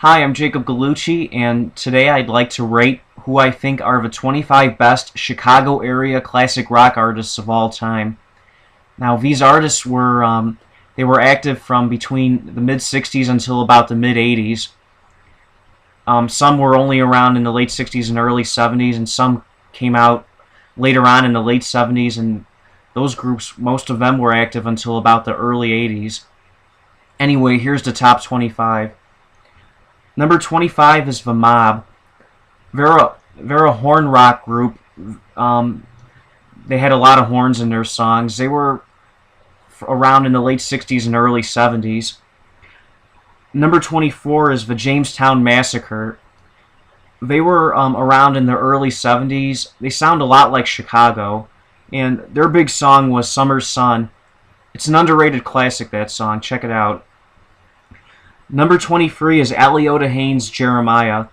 Hi, I'm Jacob Gallucci, and today I'd like to rate who I think are the 25 best Chicago area classic rock artists of all time. Now, these artists were active from between the mid 60s until about the mid 80s. Some were only around in the late 60s and early 70s, and some came out later on in the late 70s. And those groups, most of them were active until about the early 80s. Anyway, here's the top 25. Number 25 is The Mob. They're a horn rock group. They had a lot of horns in their songs. They were around in the late 60s and early 70s. Number 24 is The Jamestown Massacre. They were around in the early 70s. They sound a lot like Chicago. And their big song was Summer Sun. It's an underrated classic, that song. Check it out. Number 23 is Aliota Haynes' Jeremiah.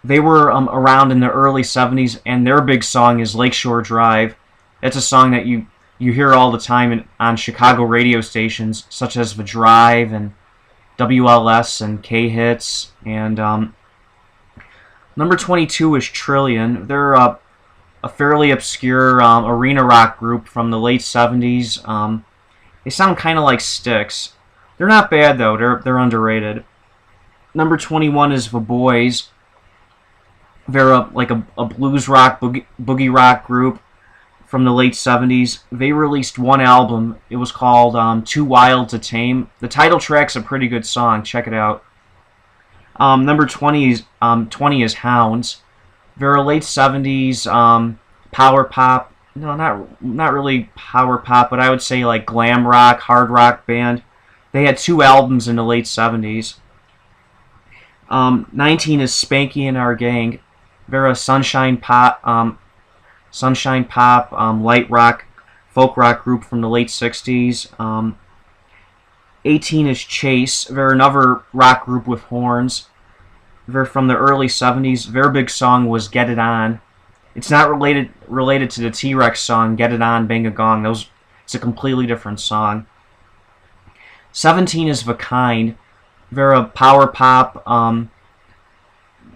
They were around in the early 70s, and their big song is Lakeshore Drive. That's a song that you hear all the time on Chicago radio stations, such as The Drive and WLS and K-Hits. And number 22 is Trillion. They're a fairly obscure arena rock group from the late 70s. They sound kind of like Styx. They're not bad, though. They're underrated. Number 21 is The Boys. They're like a blues rock, boogie rock group from the late 70s. They released one album. It was called Too Wild to Tame. The title track's a pretty good song. Check it out. Number 20 is Hounds. They're a late 70s power pop. No, not really power pop, but I would say like glam rock, hard rock band. They had two albums in the late 70s. 19 is Spanky and Our Gang. They're a sunshine pop, light rock, folk rock group from the late 60s. 18 is Chase. They're another rock group with horns. They're from the early 70s. Their big song was Get It On. It's not related to the T-Rex song Get It On, Bang a Gong. It's a completely different song. 17 is The Kind. They're a power pop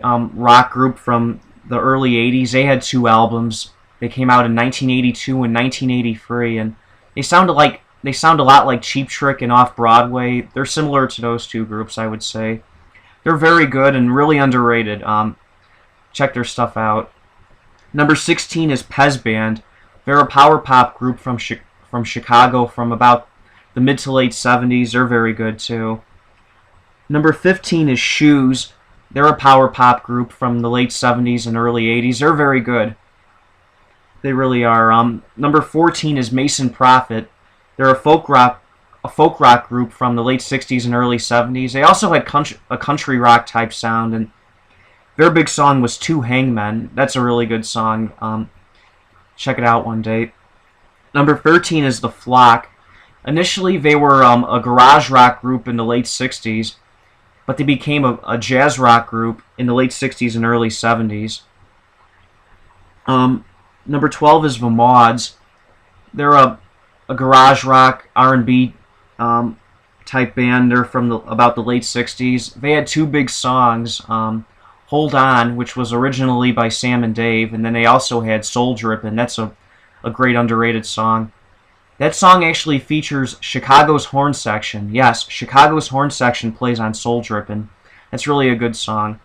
rock group from the early 80s. They had two albums. They came out in 1982 and 1983, and they sound a lot like Cheap Trick and Off Broadway. They're similar to those two groups, I would say. They're very good and really underrated. Check their stuff out. Number 16 is Pez Band. They're a power pop group from Chicago from about the mid to late 70s. They're very good too. Number 15 is Shoes. They're a power pop group from the late 70s and early 80s. They're very good. They really are. Number 14 is Mason Prophet. They're a folk rock group from the late 60s and early 70s. They also had a country rock type sound, and their big song was Two Hangmen. That's a really good song. Check it out one day. Number 13 is The Flock. Initially, they were a garage rock group in the late 60s, but they became a jazz rock group in the late 60s and early 70s. Number 12 is The Mods. They're a garage rock, R&B type band. They're from about the late 60s. They had two big songs, Hold On, which was originally by Sam and Dave, and then they also had Soul Drippin'. That's a great underrated song. That song actually features Chicago's horn section. Yes, Chicago's horn section plays on Soul Drippin'. That's really a good song.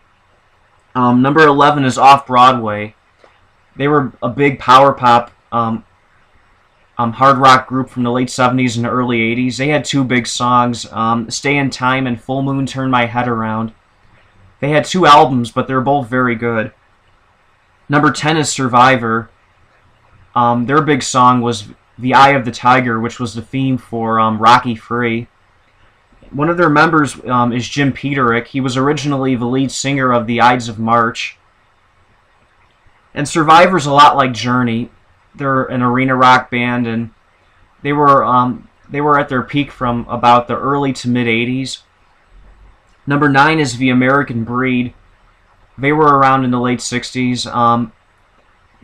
Number 11 is Off Broadway. They were a big power pop hard rock group from the late 70s and early 80s. They had two big songs, Stay in Time and Full Moon Turn My Head Around. They had two albums, but they're both very good. Number 10 is Survivor. Their big song was The Eye of the Tiger, which was the theme for Rocky III. One of their members is Jim Peterick. He was originally the lead singer of the Ides of March. And Survivor's a lot like Journey. They're an arena rock band, and they were at their peak from about the early to mid 80s. Number 9 is The American Breed. They were around in the late 60s.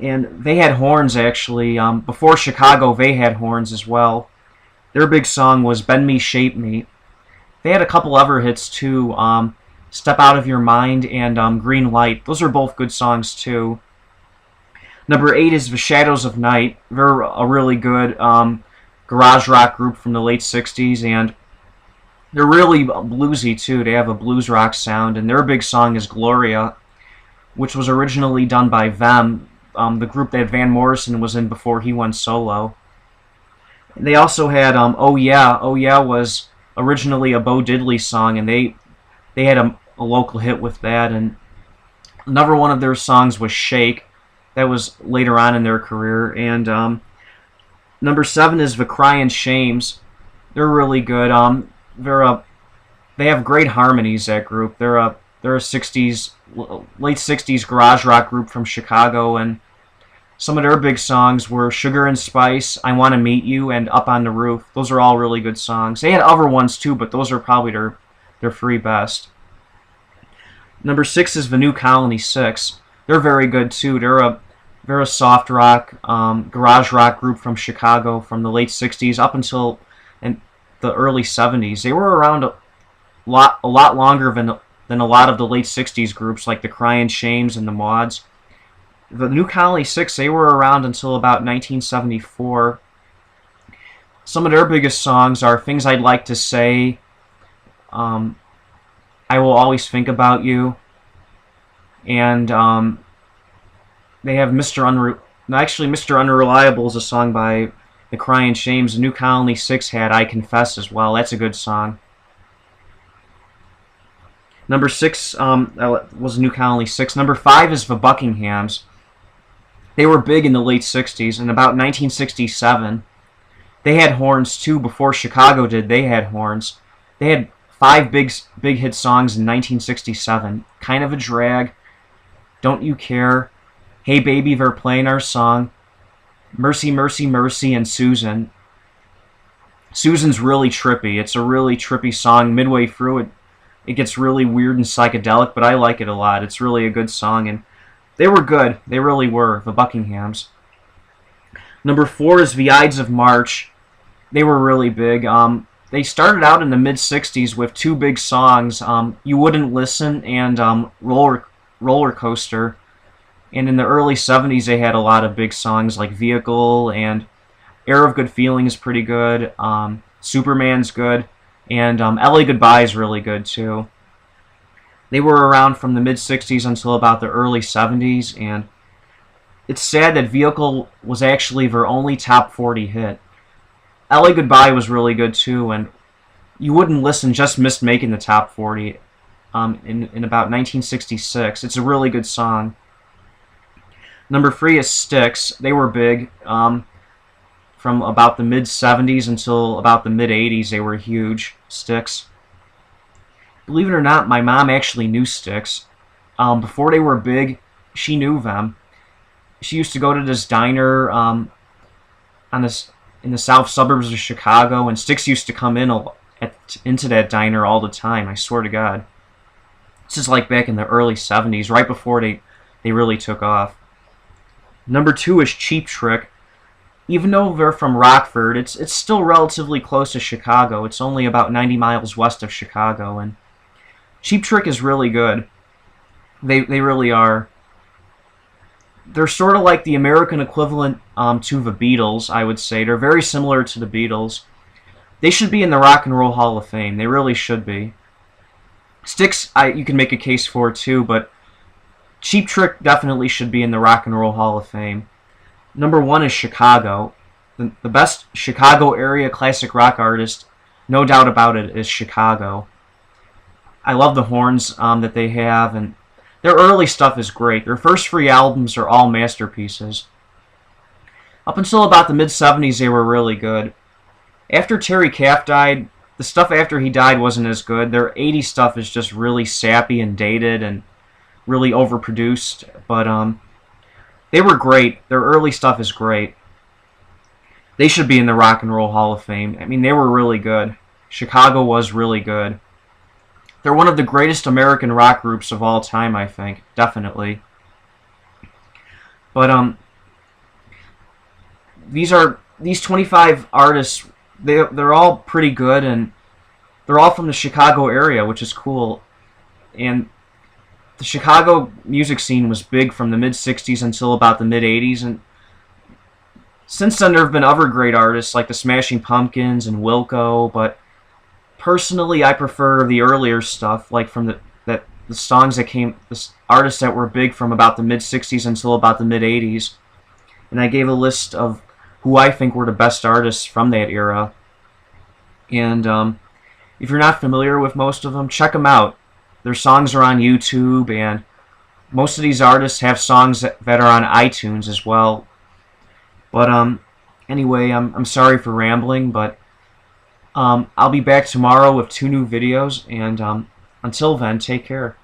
And they had horns, actually. Before Chicago, they had horns as well. Their big song was Bend Me, Shape Me. They had a couple other hits, too. Step Out of Your Mind and Green Light. Those are both good songs too. Number 8 is The Shadows of Night. They're a really good garage rock group from the late 60s, and they're really bluesy too. They have a blues rock sound, and their big song is Gloria, which was originally done by them, the group that Van Morrison was in before he went solo. They also had Oh Yeah. Oh Yeah was originally a Bo Diddley song, and they had a local hit with that. And another one of their songs was Shake. That was later on in their career. And number 7 is The Cryin' Shames. They're really good. They have great harmonies. That group. They're a '60s, late '60s garage rock group from Chicago, and some of their big songs were Sugar and Spice, I Want to Meet You, and Up on the Roof. Those are all really good songs. They had other ones too, but those are probably their three best. Number 6 is The New Colony 6. They're very good too. They're a soft rock, garage rock group from Chicago from the late '60s up until the early '70s. They were around a lot longer than a lot of the late '60s groups like the Cryin' Shames and the Mods. The New Colony 6, they were around until about 1974. Some of their biggest songs are Things I'd Like to Say, I Will Always Think About You, and they have Mr. Unreliable is a song by the Cryin' Shames. The New Colony 6 had I Confess as well. That's a good song. Number 6 was New Colony 6. Number 5 is the Buckinghams. They were big in the late 60s. In about 1967, they had horns too. Before Chicago did, they had horns. They had 5 big hit songs in 1967. Kind of a Drag, Don't You Care, Hey Baby, They're Playing Our Song, Mercy, Mercy, Mercy, and Susan. Susan's really trippy. It's a really trippy song. Midway through it gets really weird and psychedelic, but I like it a lot. It's really a good song, and they were good. They really were, the Buckinghams. Number 4 is The Ides of March. They were really big. They started out in the mid-'60s with 2 big songs, You Wouldn't Listen and Roller Coaster. And in the early '70s, they had a lot of big songs like Vehicle, and Air of Good Feeling is pretty good. Superman's good. And LA Goodbye is really good too. They were around from the mid-'60s until about the early '70s, and it's sad that Vehicle was actually their only top 40 hit. LA Goodbye was really good too, and You Wouldn't Listen just missed making the top 40 in about 1966. It's a really good song. Number 3 is Styx. They were big. From about the mid-'70s until about the mid-'80s, they were huge. Styx. Believe it or not, my mom actually knew Styx. Before they were big, she knew them. She used to go to this diner in the south suburbs of Chicago, and Styx used to come into that diner all the time, I swear to God. This is like back in the early '70s, right before they really took off. Number 2 is Cheap Trick. Even though they're from Rockford, it's still relatively close to Chicago. It's only about 90 miles west of Chicago, and Cheap Trick is really good. They really are. They're sort of like the American equivalent to the Beatles, I would say. They're very similar to the Beatles. They should be in the Rock and Roll Hall of Fame. They really should be. Styx, you can make a case for too, but Cheap Trick definitely should be in the Rock and Roll Hall of Fame. Number 1 is Chicago. The best Chicago area classic rock artist, no doubt about it, is Chicago. I love the horns that they have, and their early stuff is great. Their first 3 albums are all masterpieces. Up until about the mid-'70s, they were really good. After Terry Kaff died, the stuff after he died wasn't as good. Their '80s stuff is just really sappy and dated and really overproduced, but they were great. Their early stuff is great. They should be in the Rock and Roll Hall of Fame. I mean, they were really good. Chicago was really good. They're one of the greatest American rock groups of all time, I think. Definitely. But these 25 artists, they're all pretty good, and they're all from the Chicago area, which is cool. And the Chicago music scene was big from the mid-'60s until about the mid-'80s, and since then there have been other great artists like the Smashing Pumpkins and Wilco, but personally I prefer the earlier stuff, like from the songs that came, the artists that were big from about the mid-'60s until about the mid-'80s. And I gave a list of who I think were the best artists from that era. And if you're not familiar with most of them, check them out. Their songs are on YouTube, and most of these artists have songs that are on iTunes as well. But anyway, I'm sorry for rambling, but I'll be back tomorrow with 2 new videos, and until then, take care.